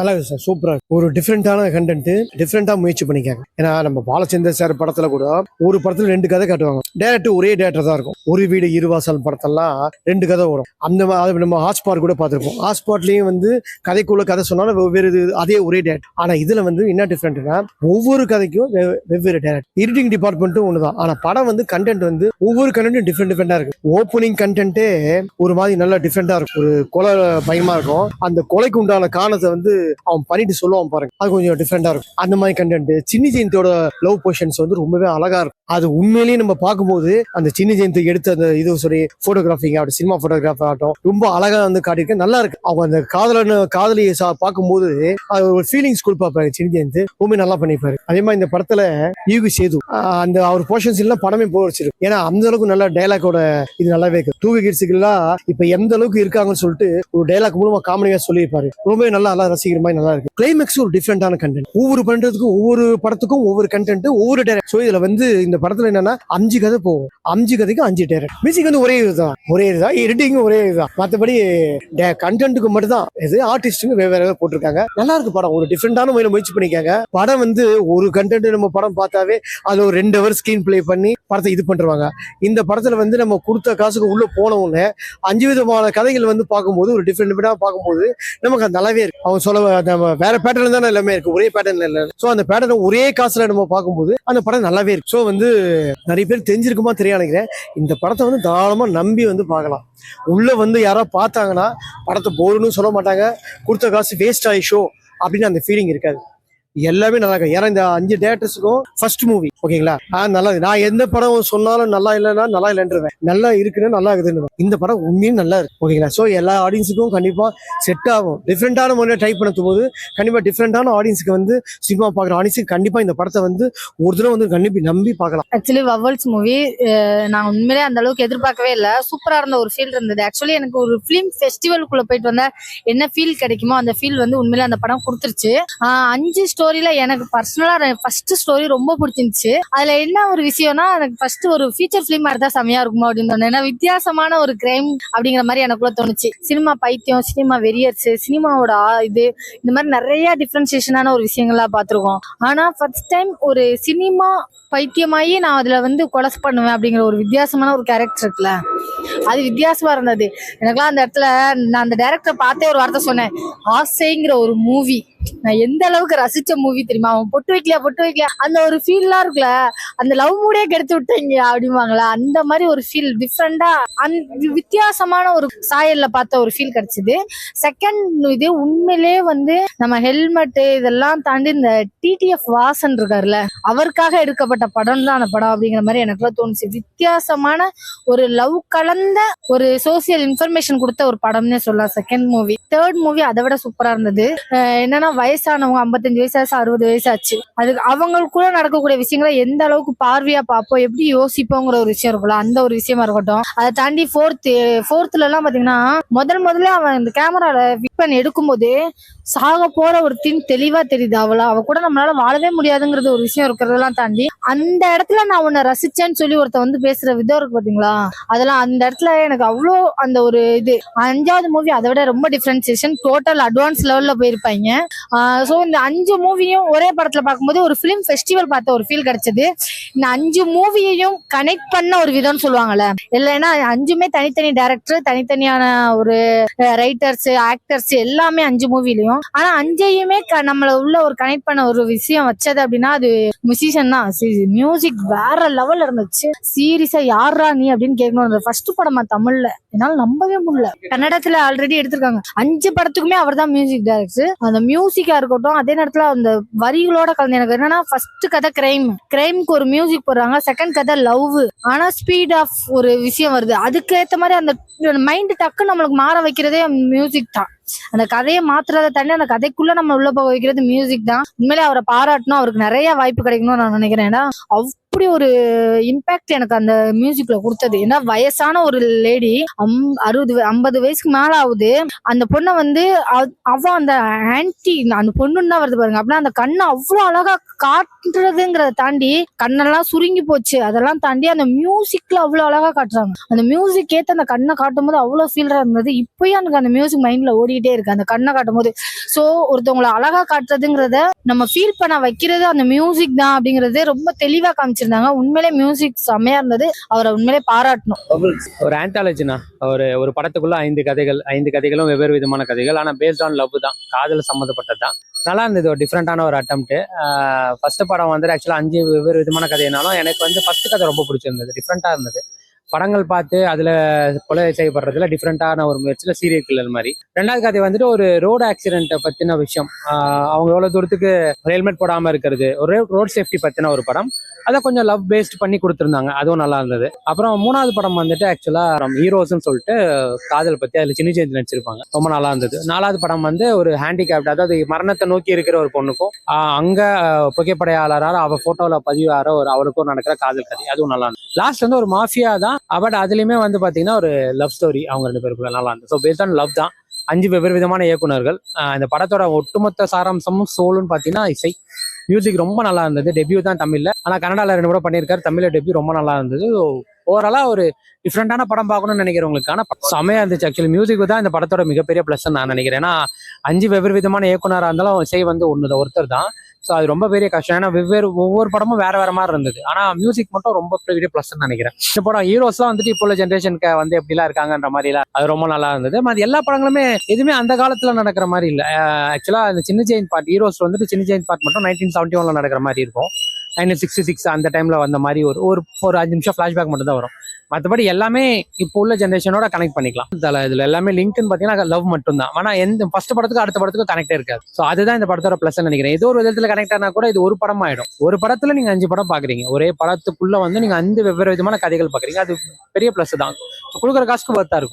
நல்லா இருக்கு சார், சூப்பரா இருக்கு. ஒரு டிஃப்ரெண்டான கண்டென்ட், டிஃப்ரெண்டா முயற்சி பண்ணிக்காங்க. ஏன்னா நம்ம பாலச்சந்தர் சார் படத்துல கூட ஒரு படத்துல 2 கதை காட்டுவாங்க. டேரக்டர் ஒரே டேரக்டர் தான் இருக்கும். ஒரு வீடு இருவாசல் படத்தெல்லாம் 2 கதை வரும். அந்த நம்ம ஹாட்ஸ்பாட் கூட பார்த்திருப்போம். ஹாட்ஸ்பாட்லயும் வந்து கதைக்குள்ள கதை சொன்னாலும் வெவ்வேறு அதே ஒரே டேரக்டர். ஆனா இதுல வந்து என்ன டிஃப்ரெண்ட்னா ஒவ்வொரு கதைக்கும் வெவ்வேறு டேரக்டர். எடிட்டிங் டிபார்ட்மெண்ட்டும் ஒண்ணுதான். ஆனா படம் வந்து கண்டென்ட் வந்து ஒவ்வொரு கண்டென்ட்டும் டிஃப்ரெண்டா இருக்கு. ஓப்பனிங் கண்டென்ட்டே ஒரு மாதிரி நல்லா டிஃப்ரெண்டா இருக்கும். ஒரு கொலை பயமா இருக்கும். அந்த கொலைக்கு உண்டான காரணத்தை வந்து அவன் பண்ணிட்டு சொல்லுவான் பாருங்க, அது கொஞ்சம் டிஃப்ரெண்டா இருக்கும். அந்த மாதிரி கண்டென்ட். சின்னி ஜெயந்தியோட லவ் பொசிஷன்ஸ் வந்து ரொம்பவே அழகா இருக்கும். அது உண்மையிலேயே நம்ம பார்க்கும்போது அந்த சின்னி ஜெயந்தி எடுத்த அந்த இது சரி போட்டோகிராஃபிங் ஆகட்டும், சினிமா போட்டோகிராஃபர் ஆகட்டும், ரொம்ப அழகா வந்து காட்டியிருக்கேன். நல்லா இருக்கு. அவங்க அந்த காதலியை பார்க்கும்போது அது ஒரு ஃபீலிங்ஸ் கொடுப்பாரு சின்னி ஜெயந்தி. ரொம்ப நல்லா பண்ணிப்பாரு. அதே மாதிரி இந்த படத்துல யூகி சேது அந்த அவர் போர்ஷன்ஸ் எல்லாம் படமே போச்சிருக்கு. ஏன்னா அந்த அளவுக்கு நல்ல டைலாக்கோட இது நல்லாவே இருக்கு. தூக்கு கிட்ஸுக்கு எல்லாம் இப்ப எந்த அளவுக்கு இருக்காங்கன்னு சொல்லிட்டு ஒரு டைலாக் மூலமா காமெடியா சொல்லியிருப்பாரு. ரொம்பவே நல்லா ரசிக்கிற மாதிரி நல்லா இருக்கு. கிளைமேக்ஸ் ஒரு டிஃப்ரெண்டான கண்டென்ட். ஒவ்வொரு பண்றதுக்கும் ஒவ்வொரு படத்துக்கும் ஒவ்வொரு கண்டென்ட், ஒவ்வொரு டைரக்ட். ஸோ இதுல வந்து இந்த படத்துல என்னன்னா 5 கதை போகும். 5 கதைக்கும் 5 டைரக்ட். மியூசிக் வந்து ஒரே இதுதான், எடிட்டிங்கும் ஒரே இதுதான். மற்றபடி கண்டென்ட்டுக்கு மட்டும் தான் இது ஆர்டிஸ்டுங்க வேற போட்டிருக்காங்க. நல்லா இருக்கு படம். ஒரு டிஃப்ரெண்டான முயற்சி பண்ணிருக்காங்க. படம் வந்து ஒரு கண்டென்ட் நம்ம படம் பார்த்தாவே அது ஒரு 2 ஹவர் ஸ்கிரீன் பிளே பண்ணி படத்தை இது பண்றாங்க. இந்த படத்துல வந்து நம்ம கொடுத்த காசுக்கு உள்ள போனவங்க 5 விதமான கதைகள் வந்து பார்க்கும்போது ஒரு டிஃப்ரெண்டா பார்க்கும்போது நமக்கு அது நல்லாவே இருக்கு. அவங்க சொல்ல வேற பேட்டர்ன் தானே எல்லாமே இருக்கு, ஒரே பேட்டர்ன் இல்ல. சோ அந்த பேட்டர்ன் ஒரே காசுல நம்ம பார்க்கும்போது அந்த படம் நல்லாவே இருக்கு. சோ வந்து நிறைய பேர் தெரிஞ்சிருக்குமா தெரியாது நினைக்கிறேன். இந்த படத்தை வந்து தாராளமா நம்பி வந்து பார்க்கலாம். உள்ள வந்து யாராவது பார்த்தாங்கன்னா படத்தை போருன்னு சொல்ல மாட்டாங்க, கொடுத்த காசு வேஸ்ட் ஆயிஷோ அப்படின்னு அந்த ஃபீலிங் இருக்காது. எல்லாமே நல்லா இருக்கு. ஏன்னா இந்த 5 டேரக்டர்ஸுக்கும் ஃபர்ஸ்ட் மூவி. ஓகேங்களா? நல்லா இருக்கு. நான் எந்த படம் சொன்னாலும் நல்லா இல்லைன்னா நல்லா இல்லைன்றேன், நல்லா இருக்குன்னு நல்லா இருக்குதுன்னு. இந்த படம் உண்மையும் நல்லா இருக்கு. ஓகேங்களா? ஸோ எல்லா ஆடியன்ஸுக்கும் கண்டிப்பா செட் ஆகும். டிஃப்ரெண்டான முறையில் ட்ரை பண்ண போது கண்டிப்பா டிஃப்ரெண்டான ஆடியன்ஸுக்கு வந்து சினிமா பார்க்குற ஆடியன்ஸுக்கு கண்டிப்பா இந்த படத்தை வந்து ஒரு தடவை வந்து கண்டிப்பா நம்பி பார்க்கலாம். ஆக்சுவலி வவ்வல்ஸ் மூவி நான் உண்மையிலே அந்த அளவுக்கு எதிர்பார்க்கவே இல்லை. சூப்பரா இருந்த ஒரு ஃபீல் இருந்தது. ஆக்சுவலி எனக்கு ஒரு ஃபிலிம் ஃபெஸ்டிவலுக்குள்ள போயிட்டு வந்தா என்ன ஃபீல் கிடைக்குமோ அந்த ஃபீல் வந்து உண்மையிலே அந்த படம் கொடுத்துருச்சு. 5 ஸ்டோரியில எனக்கு பர்சனலா ஃபர்ஸ்ட் ஸ்டோரி ரொம்ப பிடிச்சிருந்துச்சு. அதுல என்ன ஒரு விஷயம்னா, எனக்கு ஃபர்ஸ்ட் ஒரு ஃபீச்சர் பிலிமா இருந்தா செமையா இருக்குமோ அப்படின்னு தோணும். ஏன்னா வித்தியாசமான ஒரு கிரைம் அப்படிங்கிற மாதிரி எனக்குள்ள தோணுச்சு. சினிமா பைத்தியம், சினிமா வெறியர்ஸ், சினிமாவோட இது இந்த மாதிரி நிறைய டிஃபரன்சியேஷனான ஒரு விஷயங்கள்லாம் பார்த்துருக்கோம். ஆனா ஃபர்ஸ்ட் டைம் ஒரு சினிமா பைத்தியமாயி நான் அதுல வந்து கொலை பண்ணுவேன் அப்படிங்கிற ஒரு வித்தியாசமான ஒரு கேரக்டர் இருக்குல்ல, அது வித்தியாசமா இருந்தது எனக்குலாம். அந்த இடத்துல நான் அந்த டைரக்டரை பார்த்தே ஒரு வார்த்தை சொன்னேன், ஆசைங்கிற ஒரு மூவி நான் எந்த அளவுக்கு ரசிச்ச மூவி தெரியுமா. அவன் பொட்டு வைக்கலையா அந்த ஒரு ஃபீல்லாம் இருக்குல்ல, அந்த லவ் மூடே கெடுத்து விட்டீங்க அப்படிம்பாங்களா, அந்த மாதிரி ஒரு ஃபீல் டிஃப்ரெண்டா வித்தியாசமான ஒரு சாயல்ல பார்த்த ஒரு ஃபீல் கிடைச்சது. செகண்ட் இது உண்மையிலே வந்து நம்ம ஹெல்மெட் இதெல்லாம் தாண்டி இந்த டிடிஎஃப் வாசன் இருக்காருல்ல, அவருக்காக எடுக்கப்பட்ட படம் தான் அந்த படம் அப்படிங்கிற மாதிரி எனக்குலாம் தோணுச்சு. வித்தியாசமான ஒரு லவ் கலந்த ஒரு சோசியல் இன்ஃபர்மேஷன் கொடுத்த ஒரு படம்னே சொல்லலாம் செகண்ட் மூவி. தேர்ட் மூவி அதை விட சூப்பரா இருந்தது. என்னன்னா வயசானவங்க 55 வயசாச்சு 60 வயசாச்சு, அதுக்கு அவங்களுக்குள்ள நடக்கக்கூடிய விஷயங்களை எந்த அளவுக்கு பார்வையா பார்ப்போம், எப்படி யோசிப்போங்கிற ஒரு விஷயம் இருக்குல்ல, அந்த ஒரு விஷயமா இருக்கட்டும். அதை தாண்டி ஃபோர்த்ல எல்லாம் பாத்தீங்கன்னா முதல்ல அவன் இந்த கேமரால ஃபிட் பண்ணி எடுக்கும்போது சாக போற ஒரு தின் தெளிவா தெரியுது. அவ கூட நம்மளால வாழவே முடியாதுங்கிறது ஒரு விஷயம் இருக்கிறதெல்லாம் தாண்டி அந்த இடத்துல நான் உன்னை ரசிச்சேன்னு சொல்லி ஒருத்த வந்து பேசுற விதம் இருக்கு பாத்தீங்களா, அதெல்லாம் அந்த இடத்துல எனக்கு அவ்வளோ அந்த ஒரு இது. 5வது மூவி அதை விட ரொம்ப டிஃபரன்சியேஷன், டோட்டல் அட்வான்ஸ் லெவல்ல போயிருப்பாங்க. ஸோ இந்த 5 மூவியும் ஒரே படத்துல பார்க்கும்போது ஒரு ஃபிலிம் ஃபெஸ்டிவல் பார்த்த ஒரு ஃபீல் கிடைச்சது. இந்த 5 மூவியையும் கனெக்ட் பண்ண ஒரு விதம்னு சொல்லுவாங்கல்ல, இல்லைன்னா 5மே தனித்தனி டைரக்டர், தனித்தனியான ஒரு ரைட்டர்ஸ், ஆக்டர்ஸ் எல்லாமே 5 மூவிலையும். ஆனா 5யுமே நம்மள உள்ள ஒரு கனெக்ட் பண்ண ஒரு விஷயம் வச்சது அப்படின்னா அது மியூசிஷியன் தான். மியூசிக் வேற லெவல்ல இருந்துச்சு. சீரியஸா யாரா நீ அப்படின்னு கேட்கணும். ஃபர்ஸ்ட் படமா தமிழ்ல, என்னால நம்பவே முடியல. கன்னடத்துல ஆல்ரெடி எடுத்திருக்காங்க. 5 படத்துக்குமே அவர் தான் மியூசிக் டைரக்டர். அந்த மியூசிக்கா இருக்கட்டும், அதே நேரத்துல அந்த வரிகளோட கலந்து எனக்கு என்னன்னா, ஃபர்ஸ்ட் கதை கிரைம்க்கு ஒரு மியூசிக் போடுறாங்க, செகண்ட் கதை லவ். ஆனா ஸ்பீட் ஆஃப் ஒரு விஷயம் வருது, அதுக்கு ஏத்த மாதிரி அந்த மைண்ட் டக்கு நம்மளுக்கு மாற வைக்கிறதே மியூசிக் தான். அந்த கதையை மாத்துறதை தாண்டி அந்த கதைக்குள்ள நம்ம உள்ள போக வைக்கிறது மியூசிக் தான். உண்மையிலே அவரை பாராட்டணும், அவருக்கு நிறைய வாய்ப்பு கிடைக்கணும்னு நான் நினைக்கிறேன். ஏன்னா அப்படி ஒரு இம்பாக்ட் எனக்கு அந்த மியூசிக்ல கொடுத்தது. ஏன்னா வயசான ஒரு லேடி 50 வயசுக்கு மேல ஆகுது. அந்த பொண்ணை வந்து அவ அந்த ஆன்டி அந்த பொண்ணுன்னு தான் வருது பாருங்க. அப்படின்னா அந்த கண்ணை அவ்வளவு அழகா காட்டுறதுங்கிறத தாண்டி கண்ணெல்லாம் சுருங்கி போச்சு. அதெல்லாம் தாண்டி அந்த மியூசிக்ல அவ்வளவு அழகா காட்டுறாங்க. அந்த மியூசிக் ஏத்த அந்த கண்ணை காட்டும் போது அவ்வளவு ஃபீலரா இருந்தது. இப்பயும் எனக்கு அந்த மியூசிக் மைண்ட்ல ஓடிட்டே இருக்கு அந்த கண்ணை காட்டும் போது. சோ ஒருத்தவங்களை அழகா காட்டுறதுங்கிறத நம்ம ஃபீல் பண்ண வைக்கிறது அந்த மியூசிக் தான் அப்படிங்கறது ரொம்ப தெளிவா காமிச்சிருந்தாங்க. உண்மையிலே மியூசிக் செம்மையா இருந்தது. அவரை உண்மையிலே பாராட்டணும். ஒரு ஆந்தாலஜினா ஒரு படத்துக்குள்ள 5 கதைகளும் வெவ்வேறு விதமான கதைகள், ஆனா பேஸ்ட் ஆன் லவ் தான், காதல் சம்மந்தப்பட்டது தான். நல்லா இருந்தது. ஒரு டிஃப்ரெண்டான ஒரு அட்டம்ப்ட். ஃபர்ஸ்ட் படம் வந்து ஆக்சுவலா 5 வெவ்வேறு விதமான கதைனாலும் எனக்கு வந்து ஃபர்ஸ்ட் கதை ரொம்ப பிடிச்சிருந்தது. டிஃப்ரெண்டா இருந்தது. படங்கள் பார்த்து அதுல கொலை செய்யப்படுறதுல டிஃப்ரெண்டான ஒரு முயற்சியில சீரியல் கில்லர் மாதிரி. ரெண்டாவது கதை வந்துட்டு ஒரு ரோடு ஆக்சிடென்ட்டை பத்தின விஷயம். அவங்க எவ்வளவு தூரத்துக்கு ஹெல்மெட் போடாம இருக்கிறது, ஒரு ரோட் சேஃப்டி பத்தின ஒரு படம். அதை கொஞ்சம் லவ் பேஸ்ட் பண்ணி கொடுத்துருந்தாங்க. அதுவும் நல்லா இருந்தது. அப்புறம் 3வது படம் வந்துட்டு ஆக்சுவலா ஹீரோஸ்ன்னு சொல்லிட்டு காதல் பத்தி அதுல சின்ன சேஞ்ச் நடிச்சிருப்பாங்க. ரொம்ப நல்லா இருந்தது. 4வது படம் வந்து ஒரு ஹேண்டிகேப்ட், அதாவது மரணத்தை நோக்கி இருக்கிற ஒரு பொண்ணுக்கும் அங்க புகைப்படையாளராக அவ போட்டோல பதிவார ஒரு அவருக்கும் நடக்கிற காதல் கதை. அதுவும் நல்லா இருந்தது. லாஸ்ட் வந்து ஒரு மாஃபியா தான், பட் அதுலயுமே வந்து பாத்தீங்கன்னா ஒரு லவ் ஸ்டோரி அவங்க 2 பேருக்குள்ள நல்லா இருந்தது. ஸோ பேஸ்ட் ஆன் லவ் தான். 5 வெவ்வேறு விதமான இயக்குனர்கள். இந்த படத்தோட ஒட்டுமொத்த சாராம்சமும் சோலுன்னு பாத்தீங்கன்னா இசை. மியூசிக் ரொம்ப நல்லா இருந்தது. டெபியூ தான் தமிழ்ல, ஆனா கன்னடால 2 முறை பண்ணியிருக்காரு. தமிழ்ல டெபியூ ரொம்ப நல்லா இருந்தது. ஓவராலா ஒரு டிஃப்ரெண்டான படம் பார்க்கணும்னு நினைக்கிறவங்களுக்கான செமையா இருந்துச்சு. ஆக்சுவலி மியூசிக் தான் இந்த படத்தோட மிகப்பெரிய பிளஸ் நான் நினைக்கிறேன். ஏன்னா 5 வெவ்வேறு விதமான இயக்குனராக இருந்தாலும் இசை வந்து ஒருத்தர் தான். ஸோ அது ரொம்ப பெரிய கஷ்டம். ஏன்னா ஒவ்வொரு படமும் வேற வேற மாதிரி இருந்தது. ஆனா மியூசிக் மட்டும் ரொம்ப பெரிய பிளஸ் நினைக்கிறேன். இந்த படம் ஹீரோஸ்லாம் வந்துட்டு இப்போ உள்ள ஜென்ரேஷனுக்கு வந்து எப்படிலாம் இருக்காங்கன்ற மாதிரி அது ரொம்ப நல்லா இருந்தது. அது எல்லா படங்களுமே எதுவுமே அந்த காலத்துல நடக்கிற மாதிரி இல்லை. ஆக்சுவலா அந்த சின்ன ஜெயின் பார்ட் ஹீரோஸ் வந்துட்டு சின்ன ஜெயின் பார்ட் மட்டும் 1971 நடக்கிற மாதிரி இருக்கும். 1966 அந்த டைம்ல வந்த மாதிரி ஒரு 5 நிமிஷம் ஃபிளாஷ்பேக் மட்டும் தான் வரும். மற்றபடி எல்லாமே இப்போ உள்ள ஜென்ரேஷனோட கனெக்ட் பண்ணிக்கலாம். இதுல எல்லாமே லிங்க்னு பாத்தீங்கன்னா லவ் மட்டும் தான். ஆனா எந்த ஃபர்ஸ்ட் படத்துக்கு அடுத்த படத்துக்கு கனெக்டே இருக்காது. ஸோ அதுதான் இந்த படத்தோட பிளஸ் நினைக்கிறேன். ஏதோ ஒரு விதத்துல கனெக்ட் ஆனா கூட இது ஒரு படம் ஆயிடும். ஒரு படத்துல நீங்க 5 படம் பாக்குறீங்க. ஒரே படத்துக்குள்ள வந்து நீங்க 5 வெவ்வேறு விதமான கதைகள் பாக்குறீங்க. அது பெரிய பிளஸ் தான். கொடுக்குற காசுக்கு வர்த்தா இருக்கும்.